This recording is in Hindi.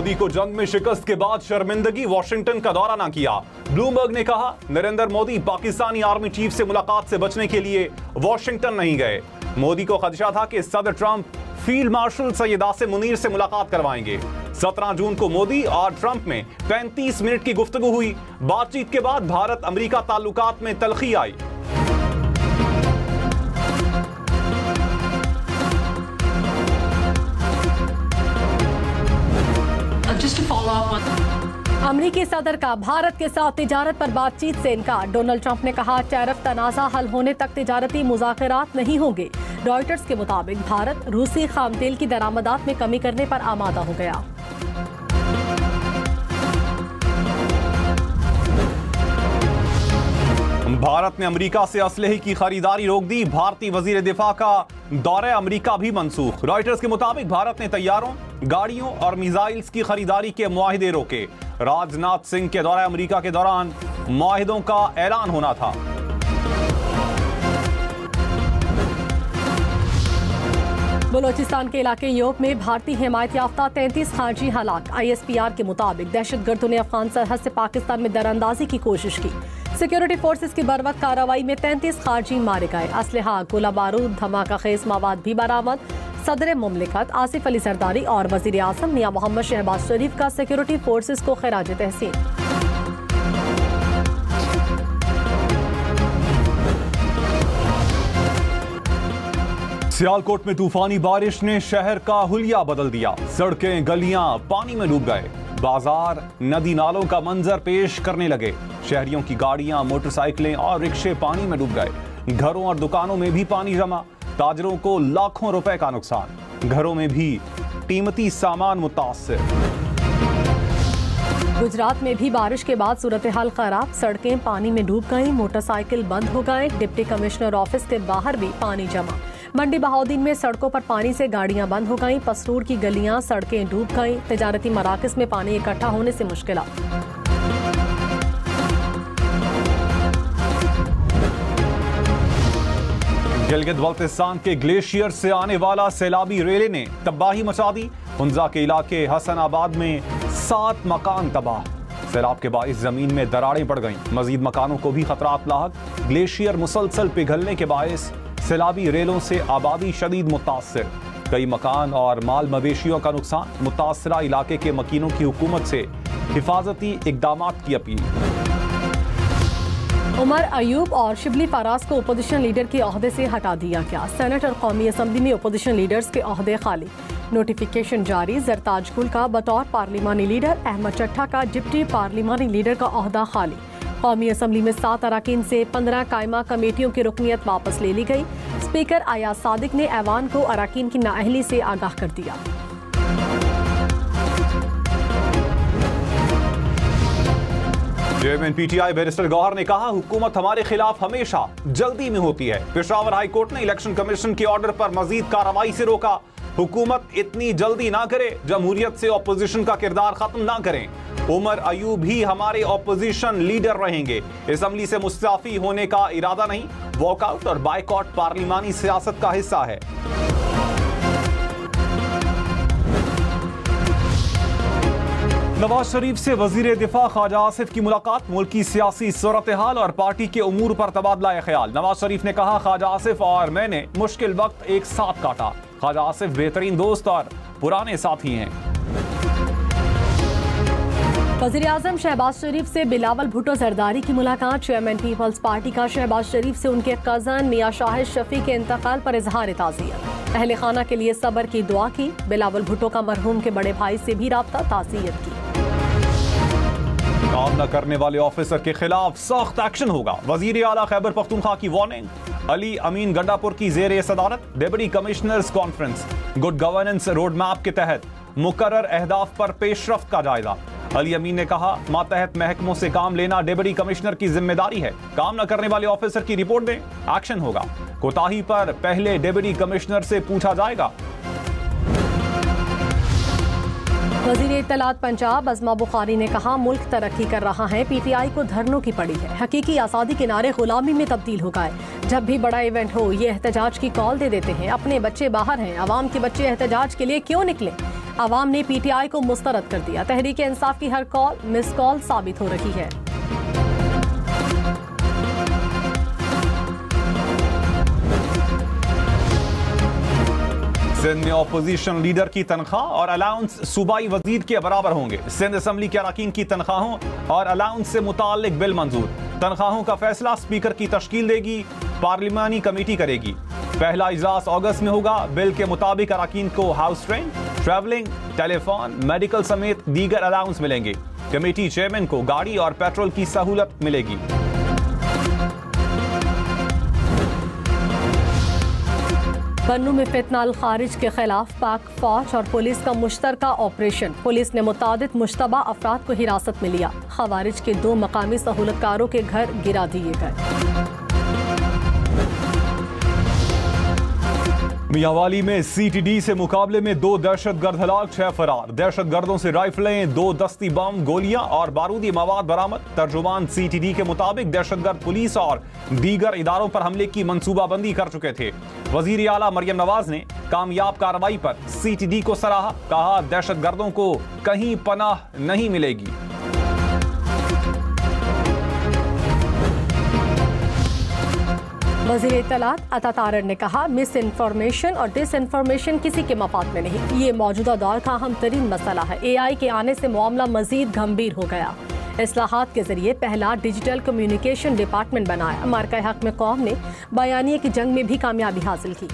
मोदी को जंग में शिकस्त के बाद शर्मिंदगी, वॉशिंगटन का दौरा ना किया। ब्लूमबर्ग ने कहा नरेंद्र मोदी पाकिस्तानी आर्मी चीफ से मुलाकात से बचने के लिए वॉशिंगटन नहीं गए। मोदी को खदशा था कि सदर Trump field marshal Syed Asim Munir से मुलाकात करवाएंगे। 17 जून को मोदी और ट्रंप में 35 मिनट की गुफ्तगू हुई। बातचीत के बाद भारत अमेरिका ताल्लुकात में तलखी आई। अमरीकी सदर का भारत के साथ तिजारत पर बातचीत से इनकार। डोनाल्ड ट्रंप ने कहा टैरिफ तनाज़ा हल होने तक तिजारती मुज़ाकरात नहीं होंगे। रॉयटर्स के मुताबिक भारत रूसी खाम तेल की दरामदात में कमी करने पर आमादा हो गया। भारत ने अमेरिका से असलहे की खरीदारी रोक दी। भारतीय वजीर दिफा का दौरे अमेरिका भी मनसूख। रॉयटर्स के मुताबिक भारत ने तैयारों, गाड़ियों और मिसाइल्स की खरीदारी के मुआहिदे रोके। राजनाथ सिंह के दौरे अमेरिका के दौरान मुआहिदों का ऐलान होना था। बलोचिस्तान के इलाके योब में भारतीय हिमायत याफ्ता 33 खारजी हलाक। ISPR के मुताबिक दहशतगर्दों ने अफगान सरहद से पाकिस्तान में दरअंदाजी की कोशिश की। सिक्योरिटी फोर्सेस की बरवक्त कार्रवाई में 33 खारजी मारे गए। असलहा, गोला बारूद, धमाका खेज मवाद भी बरामद। सदर मुमलिकत आसिफ अली जरदारी और वजीर आजम मियां मोहम्मद शहबाज शरीफ का सिक्योरिटी फोर्सेस को खिराज तहसीन। सियालकोट में तूफानी बारिश ने शहर का हुलिया बदल दिया। सड़कें, गलियां पानी में डूब गए। बाजार, नदी नालों का मंजर पेश करने लगे। शहरियों की गाड़ियां, मोटरसाइकिलें और रिक्शे पानी में डूब गए। घरों और दुकानों में भी पानी जमा। ताजरों को लाखों रुपए का नुकसान। घरों में भी कीमती सामान मुतासिर। गुजरात में भी बारिश के बाद सूरत हाल खराब। सड़कें पानी में डूब गईं, मोटरसाइकिल बंद हो गए। डिप्टी कमिश्नर ऑफिस के बाहर भी पानी जमा। मंडी बहाउद्दीन में सड़कों पर पानी से गाड़ियां बंद हो गईं। पसरूर की गलियां, सड़कें डूब गईं। तिजारती मराकज़ में पानी इकट्ठा होने से मुश्किलात। गिलगित बल्तिस्तान के ग्लेशियर से आने वाला सैलाबी रेले ने तबाही मचा दी। हुंजा के इलाके हसनाबाद में 7 मकान तबाह। सैलाब के बाइस जमीन में दरारें पड़ गईं। मजीद मकानों को भी खतरात लाहक। ग्लेशियर मुसलसल पिघलने के बाइस सैलाबी रेलों से आबादी शदीद मुतासिर। कई मकान और माल मवेशियों का नुकसान। मुतासरा इलाके के मकीनों की हुकूमत से हिफाजती इकदामात की अपील। उमर अयूब और शिबली फराज को अपोजिशन लीडर के ओहदे से हटा दिया गया। सेनेट और कौमी असम्बली में अपोजिशन लीडर्स के ओहदे खाली। नोटिफिकेशन जारी। जरताज गुल का बतौर पार्लिमानी लीडर, अहमद चट्टा का डिप्टी पार्लिमानी लीडर का ओहदा खाली। कौमी असम्बली में 7 अरकान से 15 कायमा कमेटियों की रुकनियत वापस ले ली गई। स्पीकर अयाज सादिक ने ऐवान को अरकान की नाअहली से आगाह कर दिया। चेयरमैन PTI बैरिस्टर गौहर ने कहा हुकूमत हमारे खिलाफ हमेशा जल्दी में होती है। पेशावर हाई कोर्ट ने इलेक्शन कमीशन के ऑर्डर पर मजीद कार्रवाई से रोका। हुकूमत इतनी जल्दी ना करे, जमहूरियत से ऑपोजिशन का किरदार खत्म ना करें। उमर अयूब ही हमारे ऑपोजिशन लीडर रहेंगे। असम्बली से मुस्ताफी होने का इरादा नहीं। वॉकआउट और बायकॉट पार्लिमानी सियासत का हिस्सा है। नवाज शरीफ से वजीर दिफा ख्वाजा आसिफ की मुलाकात। मुल्क की सियासी सूरत हाल और पार्टी के उमूर पर तबादला ख्याल। नवाज शरीफ ने कहा ख्वाजा आसिफ और मैंने मुश्किल वक्त एक साथ काटा। ख्वाजा आसिफ बेहतरीन दोस्त और पुराने साथी हैं। वज़ीर आज़म शहबाज शरीफ से बिलावल भुट्टो जरदारी की मुलाकात। चेयरमैन पीपल्स पार्टी का शहबाज शरीफ से उनके कज़न मियां शाहिद शफी के इंतकाल पर इजहार ताज़ियत। अहले खाना के लिए सब्र की दुआ की। बिलावल भुट्टो का मरहूम के बड़े भाई से भी राब्ता, ताज़ियत की। काम न करने वाले ऑफिसर के खिलाफ सख्त एक्शन होगा। वजीर आला खैबर पख्तूनख्वा की वार्निंग। अली अमीन गंडापुर की ज़ेर सदारत deputy commissioners conference. Good governance road map के तहत मुकर्रर अहदाफ पर पेशरफ्त का जायजा। अली अमीन ने कहा मातहत महकमों से काम लेना डिप्टी कमिश्नर की जिम्मेदारी है। काम न करने वाले ऑफिसर की रिपोर्ट दें, एक्शन होगा। कोताही पर पहले डिप्टी कमिश्नर से पूछा जाएगा। वज़ीर इत्तलात पंजाब अज़मा बुखारी ने कहा मुल्क तरक्की कर रहा है। PTI को धरनों की पड़ी है। हकीकी आज़ादी के नारे गुलामी में तब्दील हो गए। जब भी बड़ा इवेंट हो ये एहतजाज की कॉल दे देते हैं। अपने बच्चे बाहर हैं, अवाम के बच्चे एहतजाज के लिए क्यों निकले। आवाम ने PTI को मुस्तरद कर दिया। तहरीक इंसाफ की हर कॉल मिस कॉल साबित हो रही है। सिंध में ऑपोजिशन लीडर की तनख्वाह और अलाउंस सूबाई वजीर के बराबर होंगे। सिंध असम्बली के अरकान की तनख्वाहों और अलाउंस से मुताल्लिक बिल मंजूर। तनख्वाहों का फैसला स्पीकर की तश्कील देगी, पार्लिमानी कमेटी करेगी। पहला इजलास अगस्त में होगा। बिल के मुताबिक अरकान को house rent, travelling, telephone, medical समेत दीगर अलाउंस मिलेंगे। कमेटी चेयरमैन को गाड़ी और पेट्रोल की सहूलत मिलेगी। बन्नू में फितना अल खारिज के खिलाफ पाक फौज और पुलिस का मुश्तरका ऑपरेशन। पुलिस ने मुतादिद मुश्तबा अफराद को हिरासत में लिया। खवारिज के 2 मकामी सहूलतकारों के घर गिरा दिए गए। मियांवाली में CTD से मुकाबले में 2 दहशतगर्द हलाक, 6 फरार। दहशतगर्दों से राइफलें, 2 दस्ती बम, गोलियां और बारूदी मवाद बरामद। तर्जुमान CTD के मुताबिक दहशतगर्द पुलिस और दीगर इदारों पर हमले की मंसूबाबंदी कर चुके थे। वजीर आला मरियम नवाज ने कामयाब कार्रवाई पर CTD को सराहा। कहा, दहशतगर्दों को कहीं पनाह नहीं मिलेगी। वज़ीर इत्तलात अता तारड़ ने कहा, मिस इन्फॉर्मेशन और डिस इन्फॉर्मेशन किसी के मफाद में नहीं। ये मौजूदा दौर का अहम तरीन मसला है। AI के आने से मामला मजीद गंभीर हो गया। इस्लाहात के जरिए पहला डिजिटल कम्युनिकेशन डिपार्टमेंट बनाया। मार्का हक में कौम ने बयानिए की जंग में भी कामयाबी हासिल की।